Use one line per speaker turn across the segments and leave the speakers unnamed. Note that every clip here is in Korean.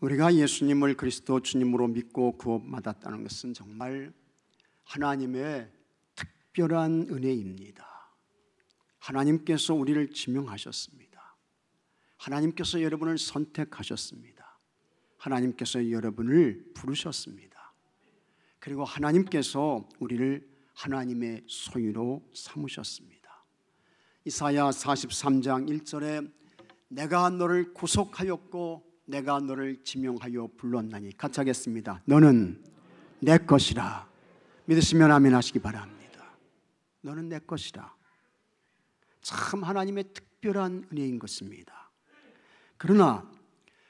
우리가 예수님을 그리스도 주님으로 믿고 구원받았다는 것은 정말 하나님의 특별한 은혜입니다. 하나님께서 우리를 지명하셨습니다. 하나님께서 여러분을 선택하셨습니다. 하나님께서 여러분을 부르셨습니다. 그리고 하나님께서 우리를 하나님의 소유로 삼으셨습니다. 이사야 43장 1절에 내가 너를 구속하였고 내가 너를 지명하여 불렀나니, 같이 하겠습니다. 너는 내 것이라. 믿으시면 아멘 하시기 바랍니다. 너는 내 것이라. 참 하나님의 특별한 은혜인 것입니다. 그러나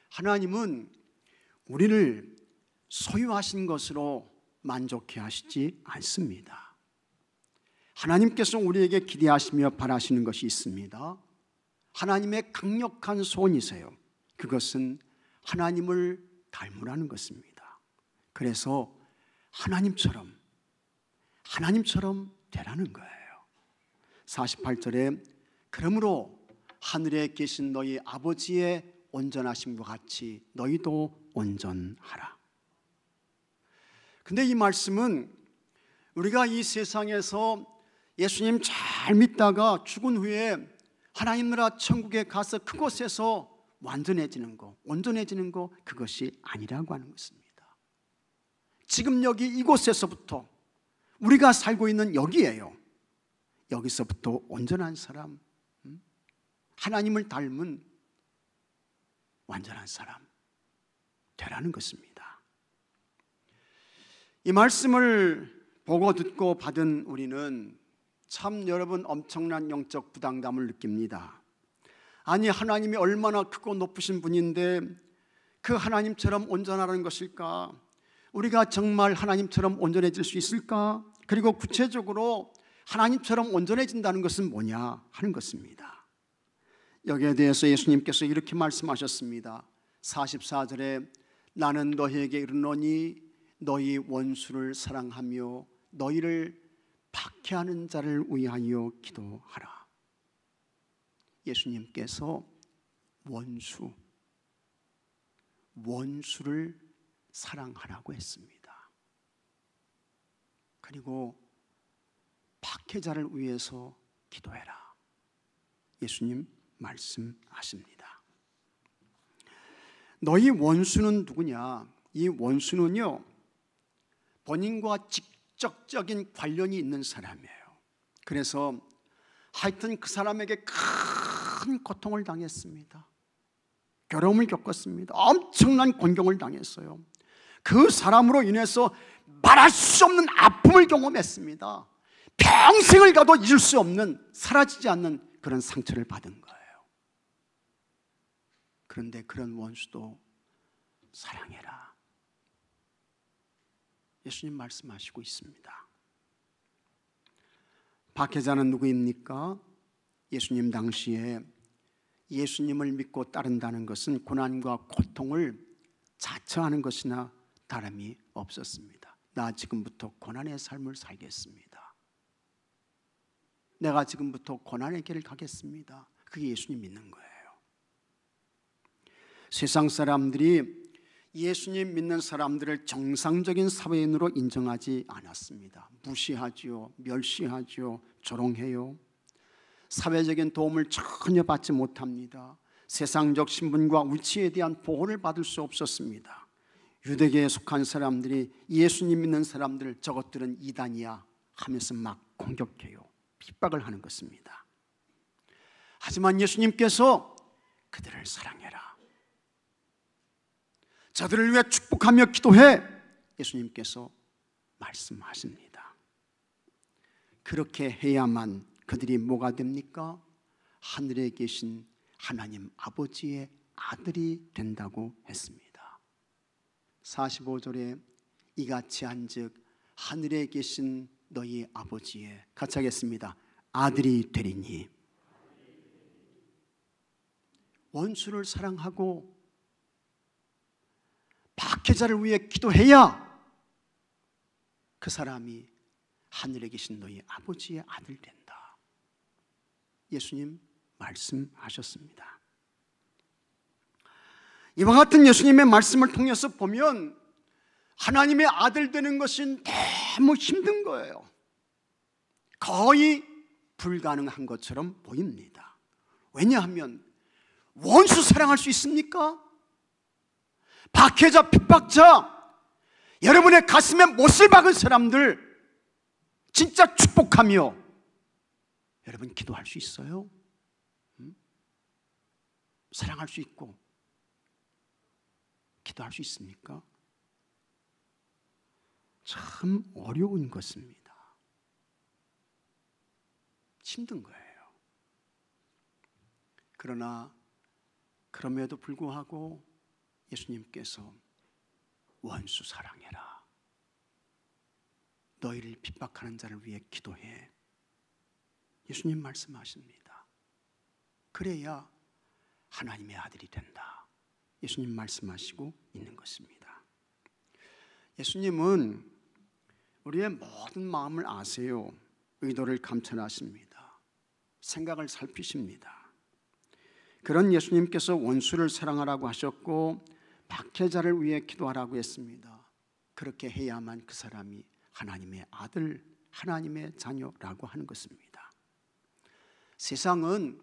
하나님은 우리를 소유하신 것으로 만족해 하시지 않습니다. 하나님께서 우리에게 기대하시며 바라시는 것이 있습니다. 하나님의 강력한 소원이세요. 그것은 하나님을 닮으라는 것입니다. 그래서 하나님처럼 되라는 거예요. 48절에 그러므로 하늘에 계신 너희 아버지의 온전하심과 같이 너희도 온전하라. 근데 이 말씀은 우리가 이 세상에서 예수님 잘 믿다가 죽은 후에 하나님 나라 천국에 가서 그곳에서 완전해지는 거, 온전해지는 거, 그것이 아니라고 하는 것입니다. 지금 여기 이곳에서부터 우리가 살고 있는 여기에요. 여기서부터 온전한 사람, 하나님을 닮은 완전한 사람 되라는 것입니다. 이 말씀을 보고 듣고 받은 우리는 참 여러분 엄청난 영적 부담감을 느낍니다. 아니, 하나님이 얼마나 크고 높으신 분인데 그 하나님처럼 온전하라는 것일까? 우리가 정말 하나님처럼 온전해질 수 있을까? 그리고 구체적으로 하나님처럼 온전해진다는 것은 뭐냐 하는 것입니다. 여기에 대해서 예수님께서 이렇게 말씀하셨습니다. 44절에 나는 너희에게 이르노니 너희 원수를 사랑하며 너희를 박해하는 자를 위하여 기도하라. 예수님께서 원수를 사랑하라고 했습니다. 그리고 박해자를 위해서 기도해라. 예수님 말씀하십니다. 너희 원수는 누구냐? 이 원수는요, 본인과 직접적인 관련이 있는 사람이에요. 그래서 하여튼 그 사람에게 큰 고통을 당했습니다. 괴로움을 겪었습니다. 엄청난 곤경을 당했어요. 그 사람으로 인해서 말할 수 없는 아픔을 경험했습니다. 평생을 가도 잊을 수 없는, 사라지지 않는 그런 상처를 받은 거예요. 그런데 그런 원수도 사랑해라. 예수님 말씀하시고 있습니다. 박해자는 누구입니까? 예수님 당시에 예수님을 믿고 따른다는 것은 고난과 고통을 자처하는 것이나 다름이 없었습니다. 나 지금부터 고난의 삶을 살겠습니다. 내가 지금부터 고난의 길을 가겠습니다. 그게 예수님 믿는 거예요. 세상 사람들이 예수님 믿는 사람들을 정상적인 사회인으로 인정하지 않았습니다. 무시하지요, 멸시하지요, 조롱해요. 사회적인 도움을 전혀 받지 못합니다. 세상적 신분과 위치에 대한 보호를 받을 수 없었습니다. 유대계에 속한 사람들이 예수님 믿는 사람들, 저것들은 이단이야 하면서 막 공격해요. 핍박을 하는 것입니다. 하지만 예수님께서 그들을 사랑해라. 저들을 위해 축복하며 기도해. 예수님께서 말씀하십니다. 그렇게 해야만 그들이 뭐가 됩니까? 하늘에 계신 하나님 아버지의 아들이 된다고 했습니다. 45절에 이같이 한즉 하늘에 계신 너희 아버지의, 같이 하겠습니다, 아들이 되리니. 원수를 사랑하고 박해자를 위해 기도해야 그 사람이 하늘에 계신 너희 아버지의 아들 된다. 예수님 말씀하셨습니다. 이와 같은 예수님의 말씀을 통해서 보면 하나님의 아들 되는 것이 너무 힘든 거예요. 거의 불가능한 것처럼 보입니다. 왜냐하면 원수 사랑할 수 있습니까? 박해자, 핍박자, 여러분의 가슴에 못을 박은 사람들 진짜 축복하며 여러분 기도할 수 있어요? 사랑할 수 있고 기도할 수 있습니까? 참 어려운 것입니다. 힘든 거예요. 그러나 그럼에도 불구하고 예수님께서 원수 사랑해라, 너희를 핍박하는 자를 위해 기도해, 예수님 말씀하십니다. 그래야 하나님의 아들이 된다, 예수님 말씀하시고 있는 것입니다. 예수님은 우리의 모든 마음을 아세요. 의도를 감찰하십니다. 생각을 살피십니다. 그런 예수님께서 원수를 사랑하라고 하셨고 박해자를 위해 기도하라고 했습니다. 그렇게 해야만 그 사람이 하나님의 아들, 하나님의 자녀라고 하는 것입니다. 세상은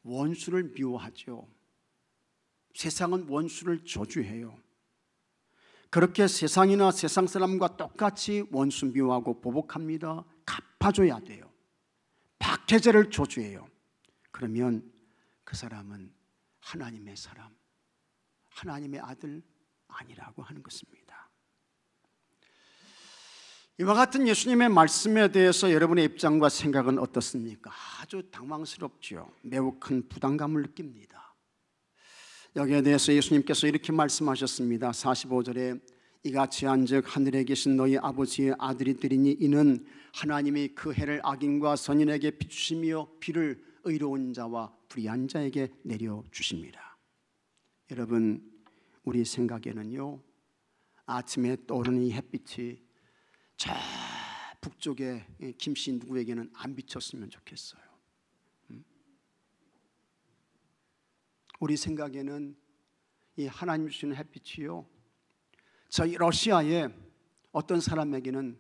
원수를 미워하죠. 세상은 원수를 저주해요. 그렇게 세상이나 세상 사람과 똑같이 원수 미워하고 보복합니다. 갚아줘야 돼요. 박해자를 저주해요. 그러면 그 사람은 하나님의 사람, 하나님의 아들 아니라고 하는 것입니다. 이와 같은 예수님의 말씀에 대해서 여러분의 입장과 생각은 어떻습니까? 아주 당황스럽죠. 매우 큰 부담감을 느낍니다. 여기에 대해서 예수님께서 이렇게 말씀하셨습니다. 45절에 이같이 한즉 하늘에 계신 너희 아버지의 아들이 되리니 이는 하나님이 그 해를 악인과 선인에게 비추시며 비를 의로운 자와 불의한 자에게 내려주십니다. 여러분, 우리 생각에는요, 아침에 떠오르는 이 햇빛이 저 북쪽에 김씨 누구에게는 안 비쳤으면 좋겠어요. 우리 생각에는 이 하나님 주시는 햇빛이요, 저희 러시아에 어떤 사람에게는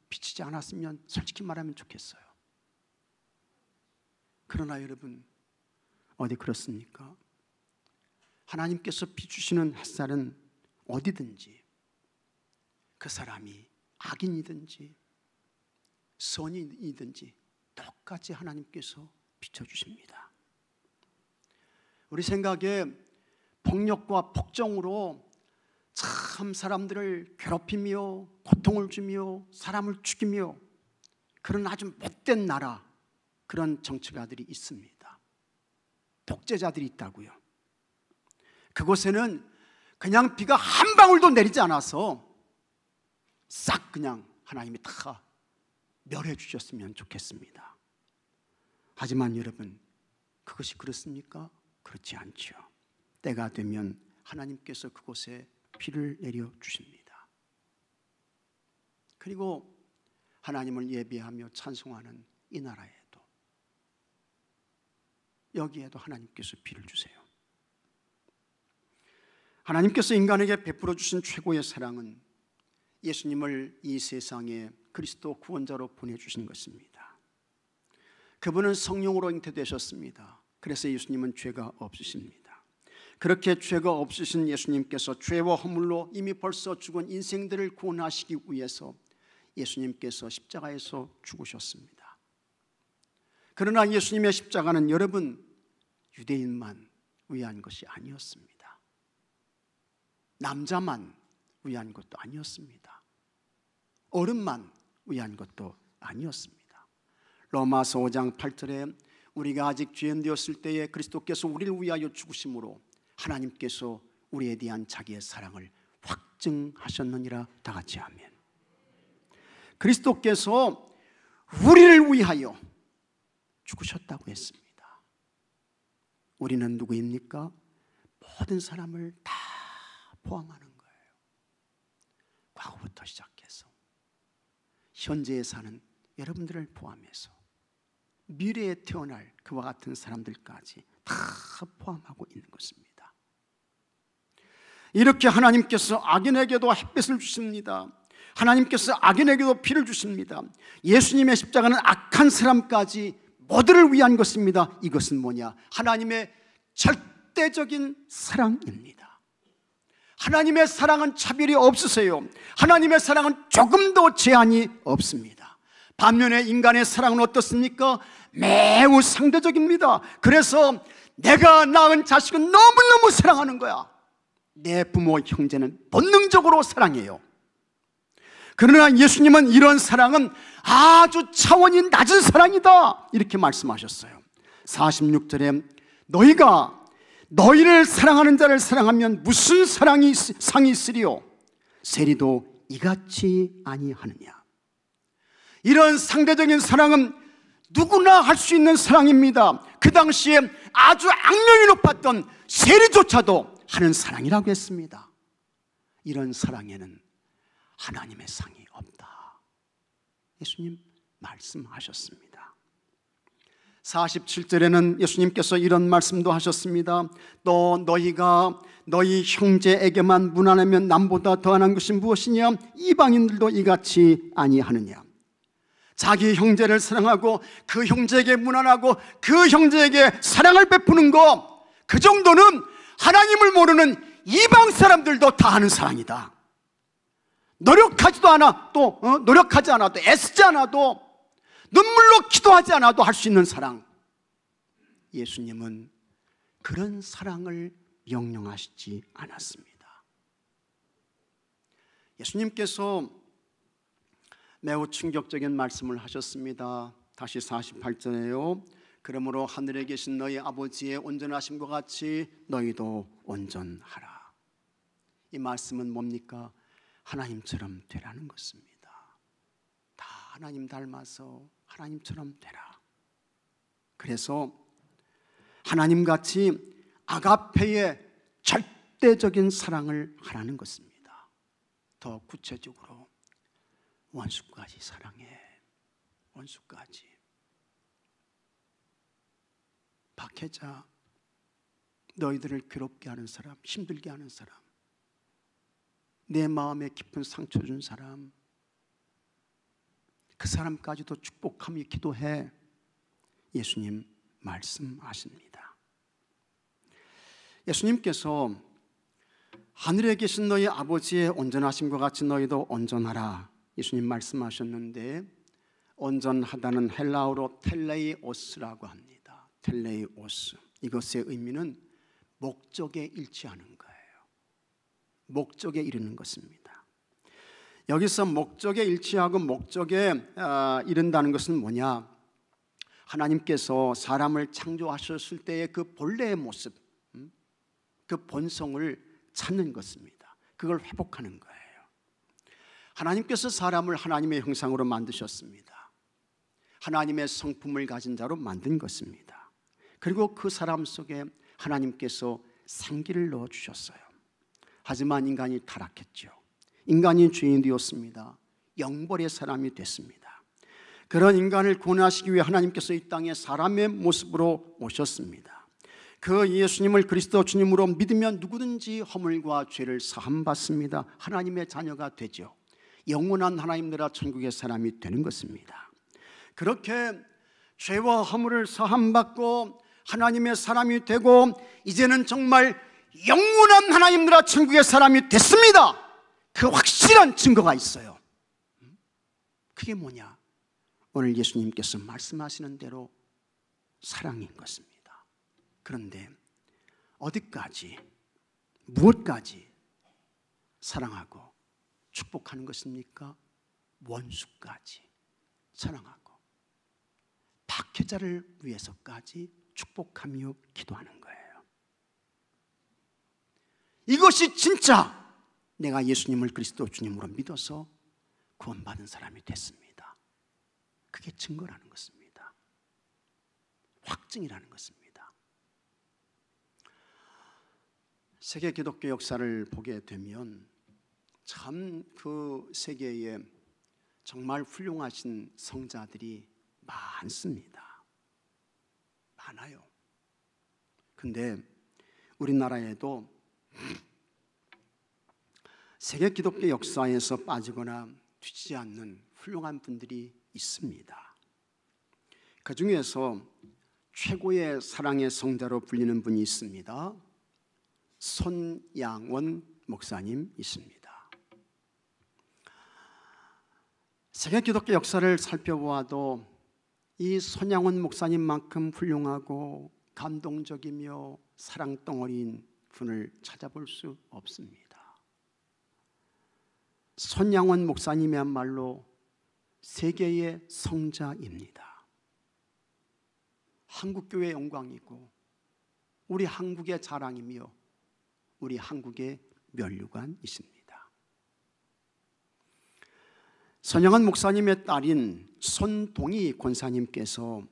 비치지 않았으면 솔직히 말하면 좋겠어요. 그러나 여러분, 어디 그렇습니까? 하나님께서 비추시는 햇살은 어디든지 그 사람이 악인이든지 선인이든지 똑같이 하나님께서 비춰주십니다. 우리 생각에 폭력과 폭정으로 참 사람들을 괴롭히며 고통을 주며 사람을 죽이며 그런 아주 못된 나라, 그런 정치가들이 있습니다. 독재자들이 있다고요. 그곳에는 그냥 비가 한 방울도 내리지 않아서 싹 그냥 하나님이 다 멸해 주셨으면 좋겠습니다. 하지만 여러분, 그것이 그렇습니까? 그렇지 않죠. 때가 되면 하나님께서 그곳에 비를 내려 주십니다. 그리고 하나님을 예배하며 찬송하는 이 나라에도, 여기에도 하나님께서 비를 주세요. 하나님께서 인간에게 베풀어 주신 최고의 사랑은 예수님을 이 세상에 그리스도 구원자로 보내주신 것입니다. 그분은 성령으로 잉태되셨습니다. 그래서 예수님은 죄가 없으십니다. 그렇게 죄가 없으신 예수님께서 죄와 허물로 이미 벌써 죽은 인생들을 구원하시기 위해서 예수님께서 십자가에서 죽으셨습니다. 그러나 예수님의 십자가는 여러분, 유대인만 위한 것이 아니었습니다. 남자만 위한 것도 아니었습니다. 어른만 위한 것도 아니었습니다. 로마서 5장 8절에 우리가 아직 죄인 되었을 때에 그리스도께서 우리를 위하여 죽으심으로 하나님께서 우리에 대한 자기의 사랑을 확증하셨느니라. 다 같이 아멘. 그리스도께서 우리를 위하여 죽으셨다고 했습니다. 우리는 누구입니까? 모든 사람을 다 포함하는 거예요. 과거부터 시작해서 현재에 사는 여러분들을 포함해서 미래에 태어날 그와 같은 사람들까지 다 포함하고 있는 것입니다. 이렇게 하나님께서 악인에게도 햇빛을 주십니다. 하나님께서 악인에게도 피를 주십니다. 예수님의 십자가는 악한 사람까지 모두를 위한 것입니다. 이것은 뭐냐? 하나님의 절대적인 사랑입니다. 하나님의 사랑은 차별이 없으세요. 하나님의 사랑은 조금도 제한이 없습니다. 반면에 인간의 사랑은 어떻습니까? 매우 상대적입니다. 그래서 내가 낳은 자식은 너무너무 사랑하는 거야. 내 부모, 형제는 본능적으로 사랑해요. 그러나 예수님은 이런 사랑은 아주 차원이 낮은 사랑이다, 이렇게 말씀하셨어요. 46절에 너희가 너희를 사랑하는 자를 사랑하면 무슨 상이 있으리요? 세리도 이같이 아니하느냐. 이런 상대적인 사랑은 누구나 할 수 있는 사랑입니다. 그 당시에 아주 악명이 높았던 세리조차도 하는 사랑이라고 했습니다. 이런 사랑에는 하나님의 상이 없다, 예수님 말씀하셨습니다. 47절에는 예수님께서 이런 말씀도 하셨습니다. 또 너희가 너희 형제에게만 무난하면 남보다 더한 것이 무엇이냐? 이방인들도 이같이 아니하느냐. 자기 형제를 사랑하고 그 형제에게 무난하고 그 형제에게 사랑을 베푸는 거, 그 정도는 하나님을 모르는 이방 사람들도 다 하는 사랑이다. 노력하지도 않아, 또 노력하지 않아도, 애쓰지 않아도, 눈물로 기도하지 않아도 할 수 있는 사랑. 예수님은 그런 사랑을 명령하시지 않았습니다. 예수님께서 매우 충격적인 말씀을 하셨습니다. 다시 48절에요. 그러므로 하늘에 계신 너희 아버지의 온전하심과 같이 너희도 온전하라. 이 말씀은 뭡니까? 하나님처럼 되라는 것입니다. 다 하나님 닮아서 하나님처럼 되라. 그래서 하나님같이 아가페의 절대적인 사랑을 하라는 것입니다. 더 구체적으로 원수까지 사랑해. 원수까지. 박해자, 너희들을 괴롭게 하는 사람, 힘들게 하는 사람, 내 마음에 깊은 상처 준 사람, 그 사람까지도 축복하며 기도해. 예수님 말씀하십니다. 예수님께서 하늘에 계신 너희 아버지의 온전하심과 같이 너희도 온전하라, 예수님 말씀하셨는데, 온전하다는 헬라어로 텔레이오스라고 합니다. 텔레이오스. 이것의 의미는 목적에 일치하는 거예요. 목적에 이르는 것입니다. 여기서 목적에 일치하고 목적에 이른다는 것은 뭐냐? 하나님께서 사람을 창조하셨을 때의 그 본래의 모습, 그 본성을 찾는 것입니다. 그걸 회복하는 거예요. 하나님께서 사람을 하나님의 형상으로 만드셨습니다. 하나님의 성품을 가진 자로 만든 것입니다. 그리고 그 사람 속에 하나님께서 생기를 넣어주셨어요. 하지만 인간이 타락했죠. 인간이 죄인 되었습니다. 영벌의 사람이 됐습니다. 그런 인간을 구원하시기 위해 하나님께서 이 땅에 사람의 모습으로 오셨습니다. 그 예수님을 그리스도 주님으로 믿으면 누구든지 허물과 죄를 사함받습니다. 하나님의 자녀가 되죠. 영원한 하나님 나라 천국의 사람이 되는 것입니다. 그렇게 죄와 허물을 사함받고 하나님의 사람이 되고 이제는 정말 영원한 하나님 나라 천국의 사람이 됐습니다. 그 확실한 증거가 있어요. 그게 뭐냐? 오늘 예수님께서 말씀하시는 대로 사랑인 것입니다. 그런데 어디까지, 무엇까지 사랑하고 축복하는 것입니까? 원수까지 사랑하고 박해자를 위해서까지 축복하며 기도하는 거예요. 이것이 진짜 내가 예수님을 그리스도 주님으로 믿어서 구원받은 사람이 됐습니다. 그게 증거라는 것입니다. 확증이라는 것입니다. 세계 기독교 역사를 보게 되면 참 그 세계에 정말 훌륭하신 성자들이 많습니다. 많아요. 근데 우리나라에도 세계 기독교 역사에서 빠지거나 뒤지지 않는 훌륭한 분들이 있습니다. 그 중에서 최고의 사랑의 성자로 불리는 분이 있습니다. 손양원 목사님 있습니다. 세계 기독교 역사를 살펴보아도 이 손양원 목사님만큼 훌륭하고 감동적이며 사랑덩어리인 분을 찾아볼 수 없습니다. 손양원 목사님이야말로 세계의 성자입니다. 한국교회의 영광이고 우리 한국의 자랑이며 우리 한국의 면류관이십니다. 손양원 목사님의 딸인 손동희 권사님께서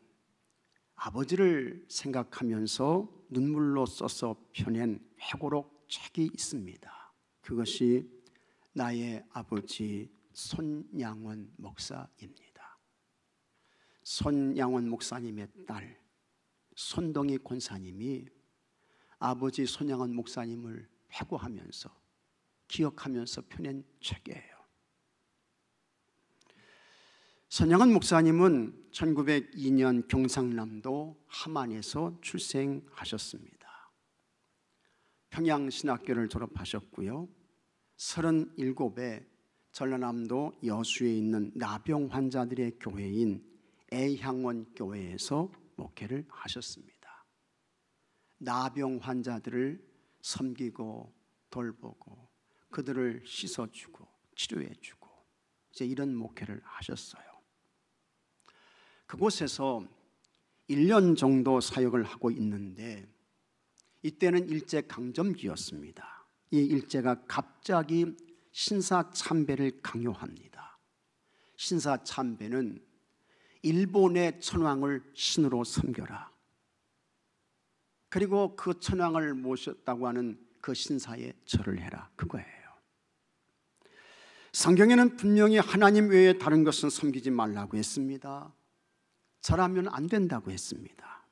아버지를 생각하면서 눈물로 써서 펴낸 회고록 책이 있습니다. 그것이 나의 아버지 손양원 목사입니다. 손양원 목사님의 딸 손동희 권사님이 아버지 손양원 목사님을 회고하면서 기억하면서 펴낸 책이에요. 손양원 목사님은 1902년 경상남도 함안에서 출생하셨습니다. 평양신학교를 졸업하셨고요. 37에 전라남도 여수에 있는 나병 환자들의 교회인 애향원 교회에서 목회를 하셨습니다. 나병 환자들을 섬기고 돌보고 그들을 씻어주고 치료해주고 이제 이런 목회를 하셨어요. 그곳에서 1년 정도 사역을 하고 있는데 이때는 일제강점기였습니다. 이 일제가 갑자기 신사참배를 강요합니다. 신사참배는 일본의 천황을 신으로 섬겨라. 그리고 그 천황을 모셨다고 하는 그 신사에 절을 해라. 그거예요. 성경에는 분명히 하나님 외에 다른 것은 섬기지 말라고 했습니다. 절하면 안 된다고 했습니다.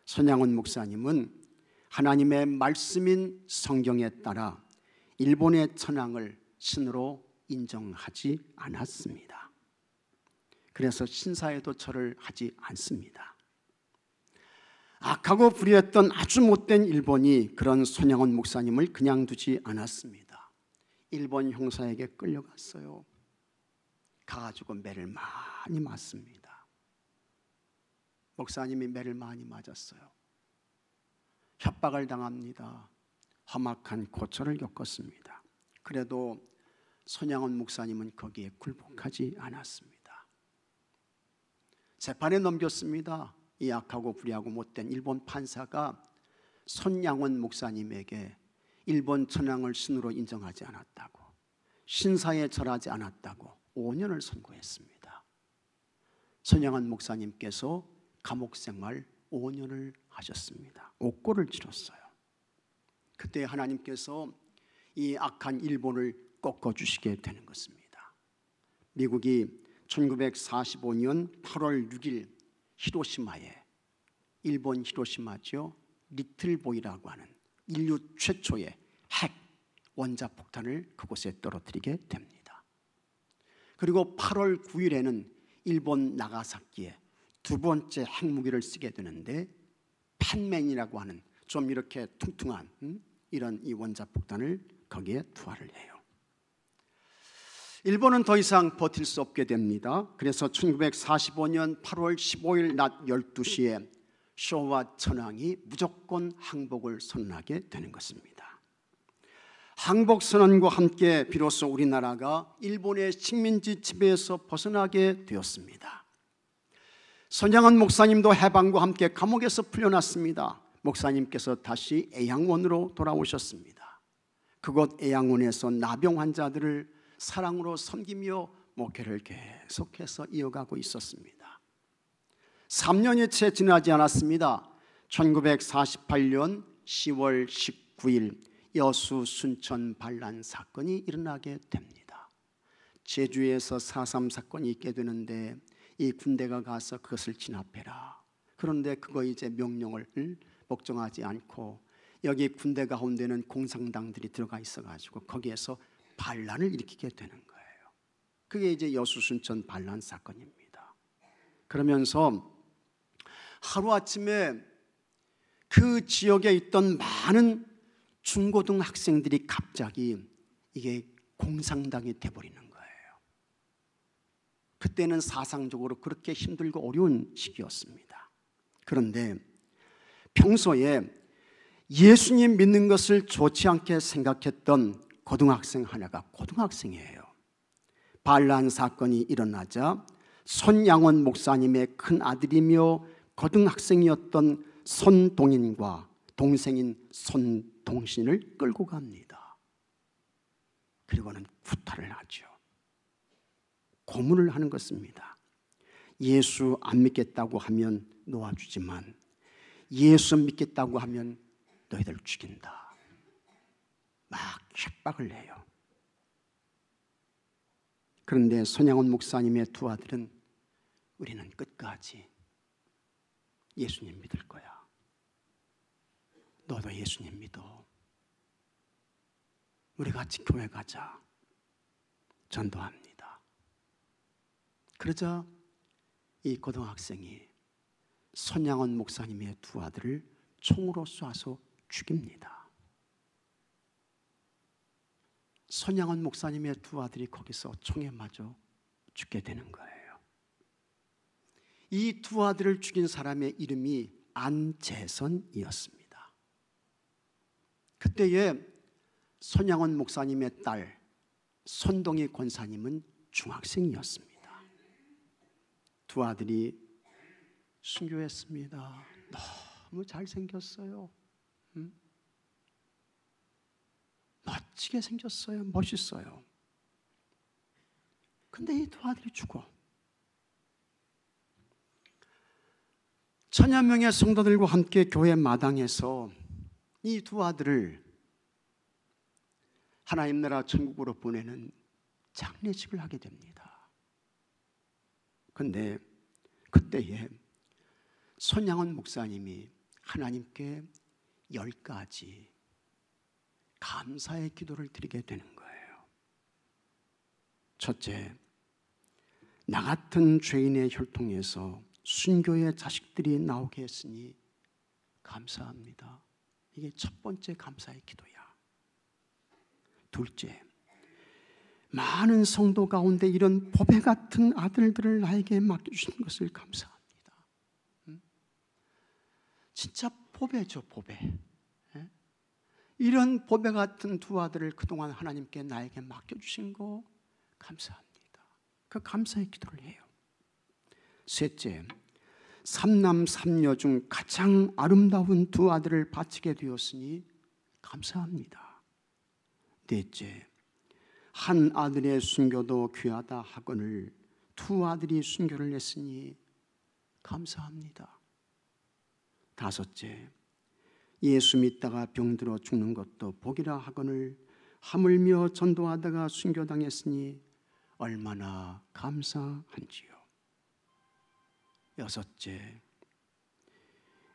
손양원 목사님은 하나님의 말씀인 성경에 따라 일본의 천황을 신으로 인정하지 않았습니다. 그래서 신사에도 절을 하지 않습니다. 악하고 불의했던 아주 못된 일본이 그런 손양원 목사님을 그냥 두지 않았습니다. 일본 형사에게 끌려갔어요. 가가지고 매를 많이 맞습니다. 목사님이 매를 많이 맞았어요. 협박을 당합니다. 험악한 고초를 겪었습니다. 그래도 손양원 목사님은 거기에 굴복하지 않았습니다. 재판에 넘겼습니다. 이 악하고 불의하고 못된 일본 판사가 손양원 목사님에게 일본 천황을 신으로 인정하지 않았다고, 신사에 절하지 않았다고 5년을 선고했습니다. 손양원 목사님께서 감옥 생활 5년을 하셨습니다. 옥고를 치렀어요. 그때 하나님께서 이 악한 일본을 꺾어주시게 되는 것입니다. 미국이 1945년 8월 6일 히로시마에, 일본 히로시마죠, 리틀보이라고 하는 인류 최초의 핵 원자폭탄을 그곳에 떨어뜨리게 됩니다. 그리고 8월 9일에는 일본 나가사키에 두 번째 핵무기를 쓰게 되는데 팬맨이라고 하는 좀 이렇게 퉁퉁한 이런 이 원자폭탄을 거기에 투하를 해요. 일본은 더 이상 버틸 수 없게 됩니다. 그래서 1945년 8월 15일 낮 12시에 쇼와 천황이 무조건 항복을 선언하게 되는 것입니다. 항복 선언과 함께 비로소 우리나라가 일본의 식민지 지배에서 벗어나게 되었습니다. 손양원 목사님도 해방과 함께 감옥에서 풀려났습니다. 목사님께서 다시 애양원으로 돌아오셨습니다. 그곳 애양원에서 나병 환자들을 사랑으로 섬기며 목회를 계속해서 이어가고 있었습니다. 3년이 채 지나지 않았습니다. 1948년 10월 19일 여수 순천 반란 사건이 일어나게 됩니다. 제주에서 4.3 사건이 있게 되는데 이 군대가 가서 그것을 진압해라. 그런데 그거 이제 명령을 복종하지 않고 여기 군대 가운데는 공산당들이 들어가 있어가지고 거기에서 반란을 일으키게 되는 거예요. 그게 이제 여수순천 반란 사건입니다. 그러면서 하루아침에 그 지역에 있던 많은 중고등학생들이 갑자기 이게 공산당이 돼버리는 거예요. 그때는 사상적으로 그렇게 힘들고 어려운 시기였습니다. 그런데 평소에 예수님 믿는 것을 좋지 않게 생각했던 고등학생 하나가 고등학생이에요. 반란 사건이 일어나자 손양원 목사님의 큰 아들이며 고등학생이었던 손동인과 동생인 손동신을 끌고 갑니다. 그리고는 구타를 하죠. 고문을 하는 것입니다. 예수 안 믿겠다고 하면 놓아주지만 예수 믿겠다고 하면 너희들 죽인다. 막 협박을 해요. 그런데 손양원 목사님의 두 아들은 우리는 끝까지 예수님 믿을 거야. 너도 예수님 믿어. 우리 같이 교회 가자. 전도합니다. 그러자 이 고등학생이 손양원 목사님의 두 아들을 총으로 쏴서 죽입니다. 손양원 목사님의 두 아들이 거기서 총에 맞아 죽게 되는 거예요. 이 두 아들을 죽인 사람의 이름이 안재선이었습니다. 그때에 손양원 목사님의 딸 손동희 권사님은 중학생이었습니다. 두 아들이 순교했습니다. 너무 잘생겼어요. 멋지게 생겼어요. 멋있어요. 근데 이 두 아들이 죽어. 천여 명의 성도들과 함께 교회 마당에서 이 두 아들을 하나님 나라 천국으로 보내는 장례식을 하게 됩니다. 그런데 그때에 손양원 목사님이 하나님께 10가지 감사의 기도를 드리게 되는 거예요. 첫째, 나 같은 죄인의 혈통에서 순교의 자식들이 나오게 했으니 감사합니다. 이게 첫 번째 감사의 기도야. 둘째, 많은 성도 가운데 이런 보배 같은 아들들을 나에게 맡겨주신 것을 감사합니다. 진짜 보배죠, 보배. 이런 보배 같은 두 아들을 그동안 하나님께 나에게 맡겨주신 거 감사합니다. 그 감사의 기도를 해요. 셋째, 삼남 삼녀 중 가장 아름다운 두 아들을 바치게 되었으니 감사합니다. 넷째, 한 아들의 순교도 귀하다 하거늘 두 아들이 순교를 했으니 감사합니다. 다섯째, 예수 믿다가 병들어 죽는 것도 복이라 하거늘 하물며 전도하다가 순교당했으니 얼마나 감사한지요. 여섯째,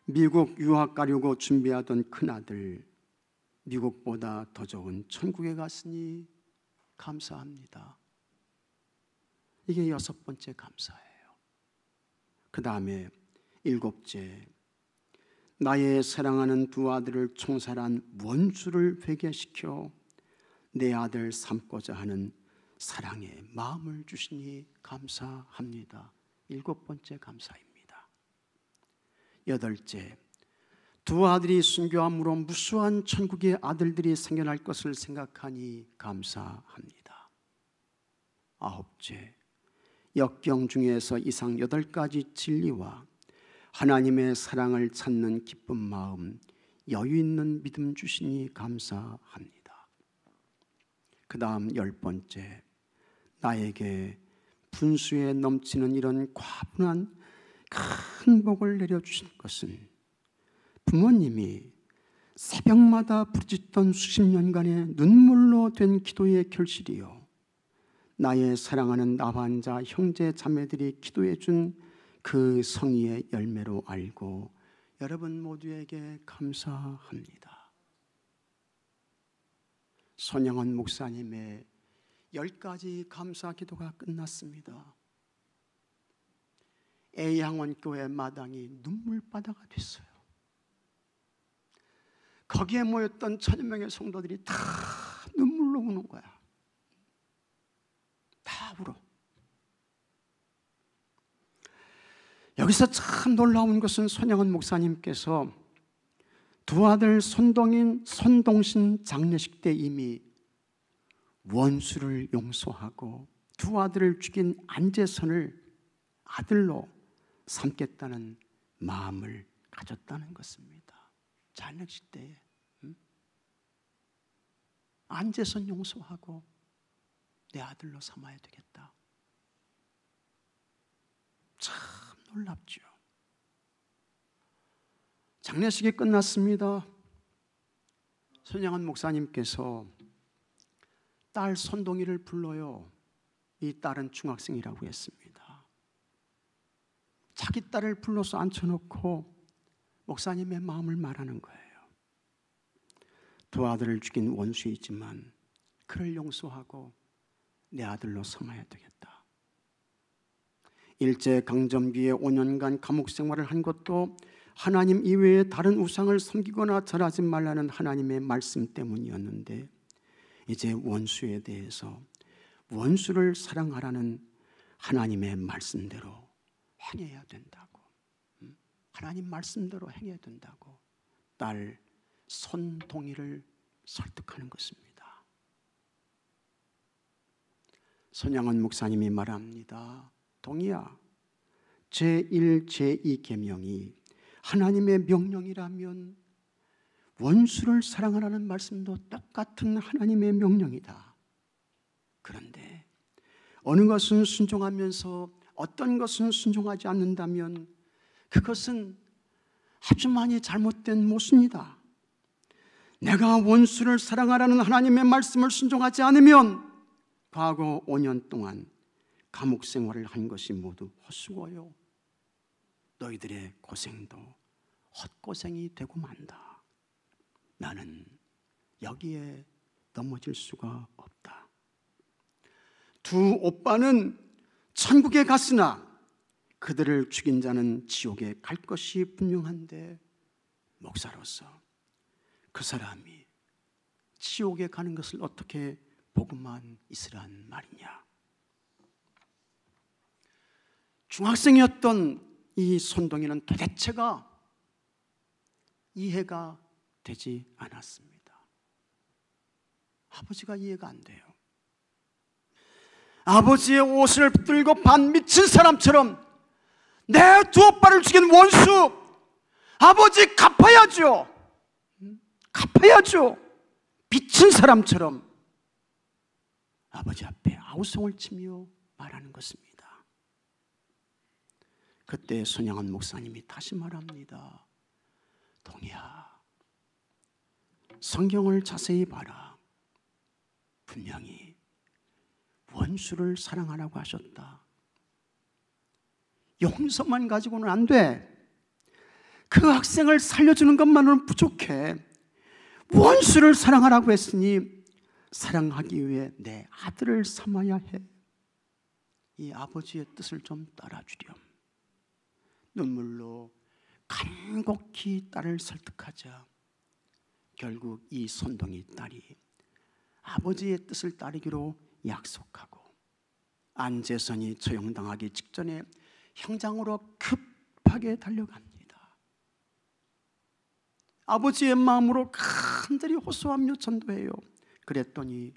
미국 유학 가려고 준비하던 큰아들 미국보다 더 좋은 천국에 갔으니 감사합니다. 이게 여섯 번째 감사예요. 그 다음에 일곱째, 나의 사랑하는 두 아들을 총살한 원수를 회개시켜 내 아들 삼고자 하는 사랑의 마음을 주시니 감사합니다. 일곱 번째 감사입니다. 여덟째, 두 아들이 순교함으로 무수한 천국의 아들들이 생겨날 것을 생각하니 감사합니다. 아홉째, 역경 중에서 이상 8가지 진리와 하나님의 사랑을 찾는 기쁜 마음, 여유 있는 믿음 주시니 감사합니다. 그 다음 10번째, 나에게 분수에 넘치는 이런 과분한 큰 복을 내려주신 것은 부모님이 새벽마다 부르짖던 수십 년간의 눈물로 된 기도의 결실이요, 나의 사랑하는 나환자 형제 자매들이 기도해 준 그 성의의 열매로 알고 여러분 모두에게 감사합니다. 손양원 목사님의 10가지 감사 기도가 끝났습니다. A양원교회 마당이 눈물바다가 됐어요. 거기에 모였던 1000여 명의 성도들이 다 눈물로 우는 거야. 다 울어. 여기서 참 놀라운 것은 손양원 목사님께서 두 아들 손동신 장례식 때 이미 원수를 용서하고 두 아들을 죽인 안재선을 아들로 삼겠다는 마음을 가졌다는 것입니다. 장례식 때에 안재선 용서하고 내 아들로 삼아야 되겠다. 참 놀랍죠. 장례식이 끝났습니다. 손양원 목사님께서 딸 손동이를 불러요. 이 딸은 중학생이라고 했습니다. 자기 딸을 불러서 앉혀놓고 목사님의 마음을 말하는 거예요. 두 아들을 죽인 원수이지만 그를 용서하고 내 아들로 삼아야 되겠다. 일제강점기에 5년간 감옥 생활을 한 것도 하나님 이외에 다른 우상을 섬기거나 절하지 말라는 하나님의 말씀 때문이었는데 이제 원수에 대해서 원수를 사랑하라는 하나님의 말씀대로 행해야 된다고, 하나님 말씀대로 행해야 된다고 딸 손동이를 설득하는 것입니다. 손양원 목사님이 말합니다. 동이야, 제1, 제2 계명이 하나님의 명령이라면 원수를 사랑하라는 말씀도 똑같은 하나님의 명령이다. 그런데 어느 것은 순종하면서 어떤 것은 순종하지 않는다면 그것은 아주 많이 잘못된 모순이다. 내가 원수를 사랑하라는 하나님의 말씀을 순종하지 않으면 과거 5년 동안 감옥 생활을 한 것이 모두 헛수고요. 너희들의 고생도 헛고생이 되고 만다. 나는 여기에 넘어질 수가 없다. 두 오빠는 천국에 갔으나 그들을 죽인 자는 지옥에 갈 것이 분명한데 목사로서 그 사람이 지옥에 가는 것을 어떻게 보고만 있으란 말이냐. 중학생이었던 이 손동이는 도대체가 이해가 되지 않았습니다. 아버지가 이해가 안 돼요. 아버지의 옷을 붙들고 반 미친 사람처럼 내 두 오빠를 죽인 원수 아버지 갚아야죠. 갚아야죠. 미친 사람처럼 아버지 앞에 아우성을 치며 말하는 것입니다. 그때 손양원 목사님이 다시 말합니다. 동이야, 성경을 자세히 봐라. 분명히 원수를 사랑하라고 하셨다. 용서만 가지고는 안 돼. 그 학생을 살려주는 것만으로는 부족해. 원수를 사랑하라고 했으니 사랑하기 위해 내 아들을 삼아야 해. 이 아버지의 뜻을 좀 따라주렴. 눈물로 간곡히 딸을 설득하자 결국 이 손동이 딸이 아버지의 뜻을 따르기로 약속하고 안재선이 처형당하기 직전에 형장으로 급하게 달려갑니다. 아버지의 마음으로 간절히 호소하며 전도해요. 그랬더니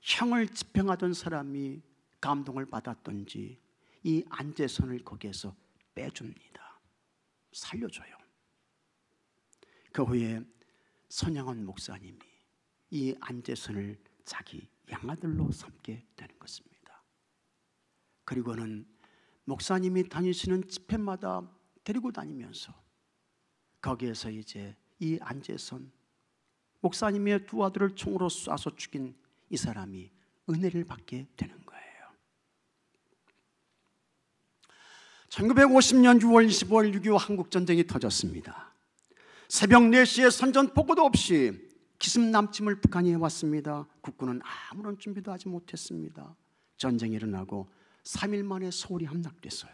형을 집행하던 사람이 감동을 받았던지 이 안재선을 거기에서 빼줍니다. 살려줘요. 그 후에 손양원 목사님이 이 안재선을 자기 양아들로 삼게 되는 것입니다. 그리고는 목사님이 다니시는 집회마다 데리고 다니면서 거기에서 이제 이 안재선 목사님의 두 아들을 총으로 쏴서 죽인 이 사람이 은혜를 받게 되는 거예요. 1950년 6월 25일 6.25 한국전쟁이 터졌습니다. 새벽 4시에 선전포고도 없이 기습남침을 북한이 해왔습니다. 국군은 아무런 준비도 하지 못했습니다. 전쟁이 일어나고 3일 만에 서울이 함락됐어요.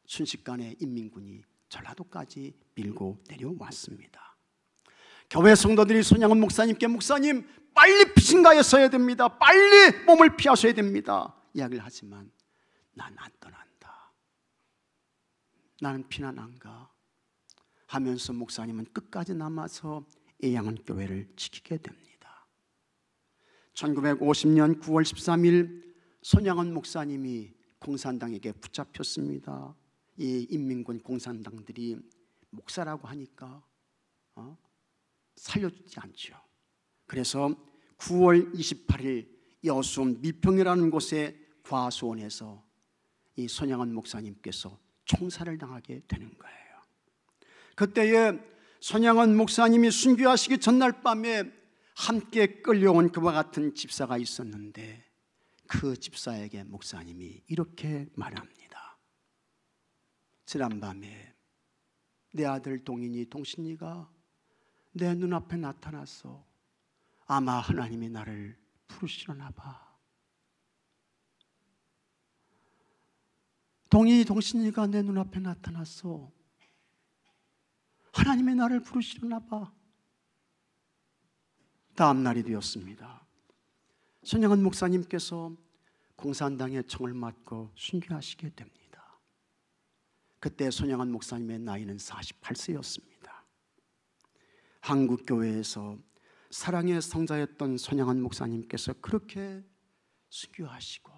순식간에 인민군이 전라도까지 밀고 내려왔습니다. 교회 성도들이 손양원 목사님께 목사님 빨리 피신가에 서야 됩니다. 빨리 몸을 피하셔야 됩니다. 이야기를 하지만 난 안 떠난다. 나는 피난 안 가. 하면서 목사님은 끝까지 남아서 예양원 교회를 지키게 됩니다. 1950년 9월 13일 손양원 목사님이 공산당에게 붙잡혔습니다. 이 인민군 공산당들이 목사라고 하니까 살려주지 않죠. 그래서 9월 28일 여수 미평이라는 곳의 과수원에서 이 손양원 목사님께서 총살을 당하게 되는 거예요. 그때에 손양원 목사님이 순교하시기 전날 밤에 함께 끌려온 그와 같은 집사가 있었는데 그 집사에게 목사님이 이렇게 말합니다. 지난밤에 내 아들 동신이가 내 눈앞에 나타났어. 아마 하나님이 나를 부르시려나 봐. 동신이가 내 눈앞에 나타났어. 하나님이 나를 부르시려나 봐. 다음 날이 되었습니다. 손양원 목사님께서 공산당의 총을 맞고 순교하시게 됩니다. 그때 손양원 목사님의 나이는 48세였습니다. 한국교회에서 사랑의 성자였던 손양원 목사님께서 그렇게 순교하시고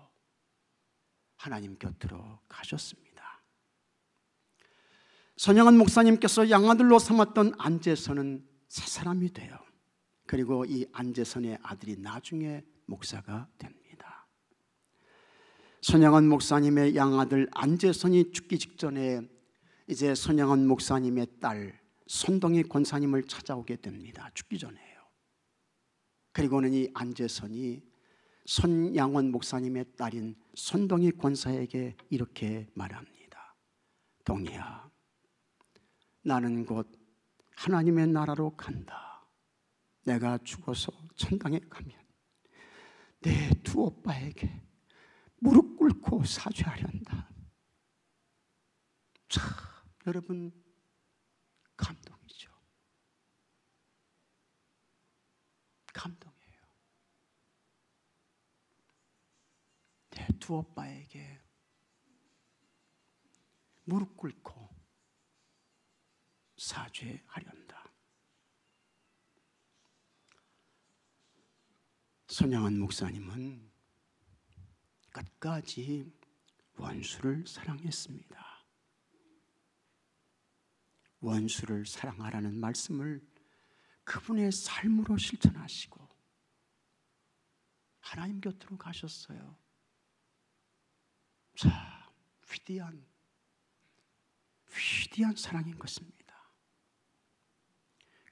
하나님 곁으로 가셨습니다. 손양원 목사님께서 양아들로 삼았던 안재선은 새 사람이 돼요. 그리고 이 안재선의 아들이 나중에 목사가 됩니다. 손양원 목사님의 양아들 안재선이 죽기 직전에 이제 손양원 목사님의 딸 손동희 권사님을 찾아오게 됩니다. 죽기 전에요. 그리고는 이 안재선이 손양원 목사님의 딸인 손동희 권사에게 이렇게 말합니다. 동희야, 나는 곧 하나님의 나라로 간다. 내가 죽어서 천당에 가면 내 두 오빠에게 무릎 꿇고 사죄하련다. 참, 여러분 감동이죠. 감동이에요. 내 두 오빠에게 무릎 꿇고 사죄하련다. 손양원 목사님은 끝까지 원수를 사랑했습니다. 원수를 사랑하라는 말씀을 그분의 삶으로 실천하시고 하나님 곁으로 가셨어요. 자, 위대한 사랑인 것입니다.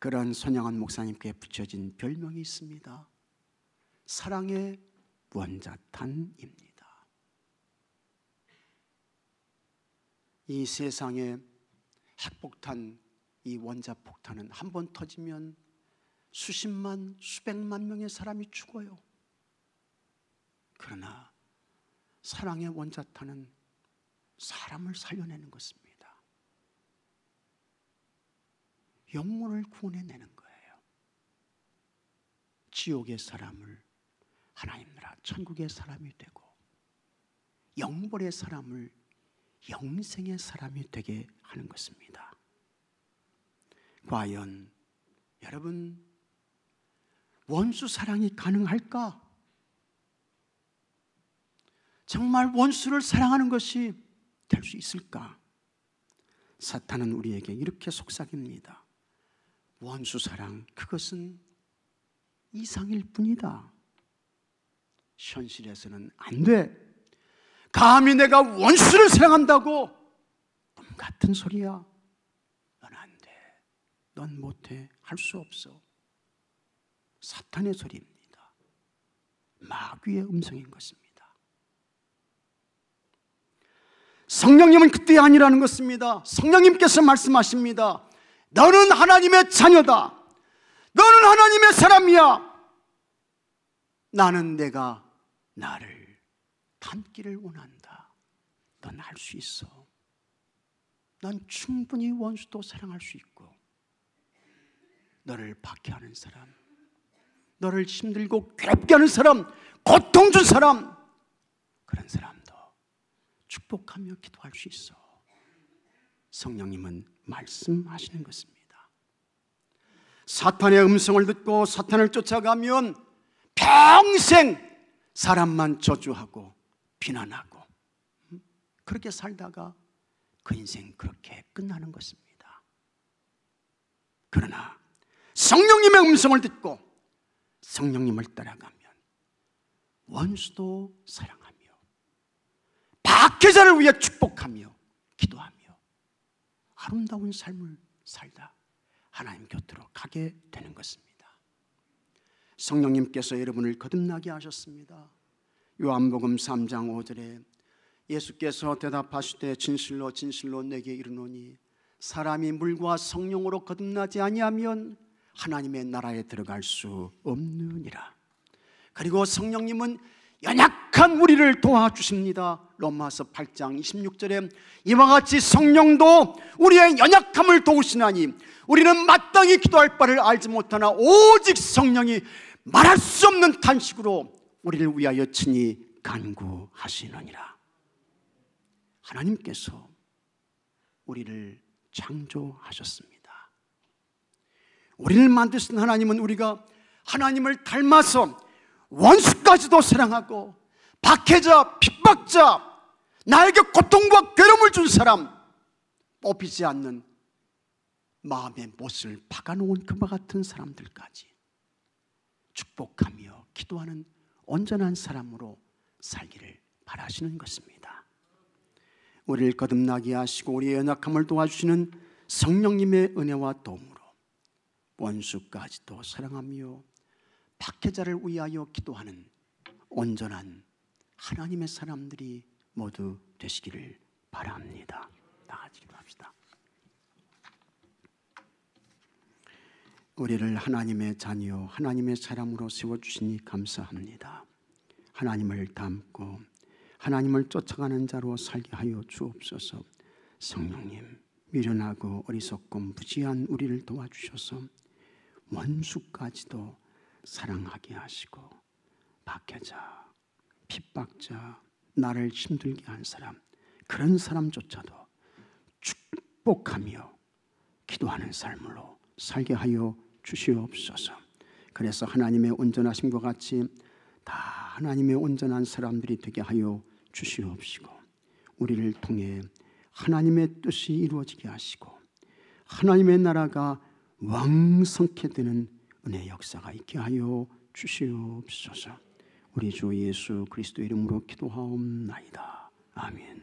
그런 손양원 목사님께 붙여진 별명이 있습니다. 사랑의 원자탄입니다. 이 세상에 핵폭탄, 이 원자폭탄은 한 번 터지면 수십만, 수백만 명의 사람이 죽어요. 그러나 사랑의 원자탄은 사람을 살려내는 것입니다. 영혼을 구원해내는 거예요. 지옥의 사람을 하나님 나라 천국의 사람이 되고 영벌의 사람을 영생의 사람이 되게 하는 것입니다. 과연 여러분 원수 사랑이 가능할까? 정말 원수를 사랑하는 것이 될 수 있을까? 사탄은 우리에게 이렇게 속삭입니다. 원수 사랑, 그것은 이상일 뿐이다. 현실에서는 안 돼. 감히 내가 원수를 사랑한다고? 꿈 같은 소리야. 넌 안 돼. 넌 못해. 할 수 없어. 사탄의 소리입니다. 마귀의 음성인 것입니다. 성령님은 그때 아니라는 것입니다. 성령님께서 말씀하십니다. 너는 하나님의 자녀다. 너는 하나님의 사람이야. 나는 내가 나를 닮기를 원한다. 넌 할 수 있어. 난 충분히 원수도 사랑할 수 있고, 너를 박해하는 사람, 너를 힘들고 괴롭게 하는 사람, 고통 준 사람, 그런 사람도 축복하며 기도할 수 있어. 성령님은 말씀하시는 것입니다. 사탄의 음성을 듣고 사탄을 쫓아가면 평생 사람만 저주하고 비난하고 그렇게 살다가 그 인생 그렇게 끝나는 것입니다. 그러나 성령님의 음성을 듣고 성령님을 따라가면 원수도 사랑하며 박해자를 위해 축복하며 기도하며 아름다운 삶을 살다 하나님 곁으로 가게 되는 것입니다. 성령님께서 여러분을 거듭나게 하셨습니다. 요한복음 3장 5절에 예수께서 대답하시되 진실로 진실로 내게 이르노니 사람이 물과 성령으로 거듭나지 아니하면 하나님의 나라에 들어갈 수 없느니라. 그리고 성령님은 연약한 우리를 도와주십니다. 로마서 8장 26절에 이와 같이 성령도 우리의 연약함을 도우시나니 우리는 마땅히 기도할 바를 알지 못하나 오직 성령이 말할 수 없는 탄식으로 우리를 위하여 친히 간구하시느니라. 하나님께서 우리를 창조하셨습니다. 우리를 만드신 하나님은 우리가 하나님을 닮아서 원수까지도 사랑하고 박해자, 핍박자, 나에게 고통과 괴로움을 준 사람, 뽑히지 않는 마음의 못을 박아놓은 그와 같은 사람들까지 축복하며 기도하는 온전한 사람으로 살기를 바라시는 것입니다. 우리를 거듭나게 하시고 우리의 연약함을 도와주시는 성령님의 은혜와 도움으로 원수까지도 사랑하며 박해자를 위하여 기도하는 온전한 하나님의 사람들이 모두 되시기를 바랍니다. 다 같이 기도합시다. 우리를 하나님의 자녀, 하나님의 사람으로 세워주시니 감사합니다. 하나님을 닮고 하나님을 쫓아가는 자로 살게 하여 주옵소서. 성령님, 미련하고 어리석고 무지한 우리를 도와주셔서 원수까지도 사랑하게 하시고 박해자, 핍박자, 나를 힘들게 한 사람, 그런 사람조차도 축복하며 기도하는 삶으로 살게 하여 주시옵소서. 그래서 하나님의 온전하심과 같이 다 하나님의 온전한 사람들이 되게 하여 주시옵시고 우리를 통해 하나님의 뜻이 이루어지게 하시고 하나님의 나라가 왕성케 되는 은혜 역사가 있게 하여 주시옵소서. 우리 주 예수 그리스도 이름으로 기도하옵나이다. 아멘.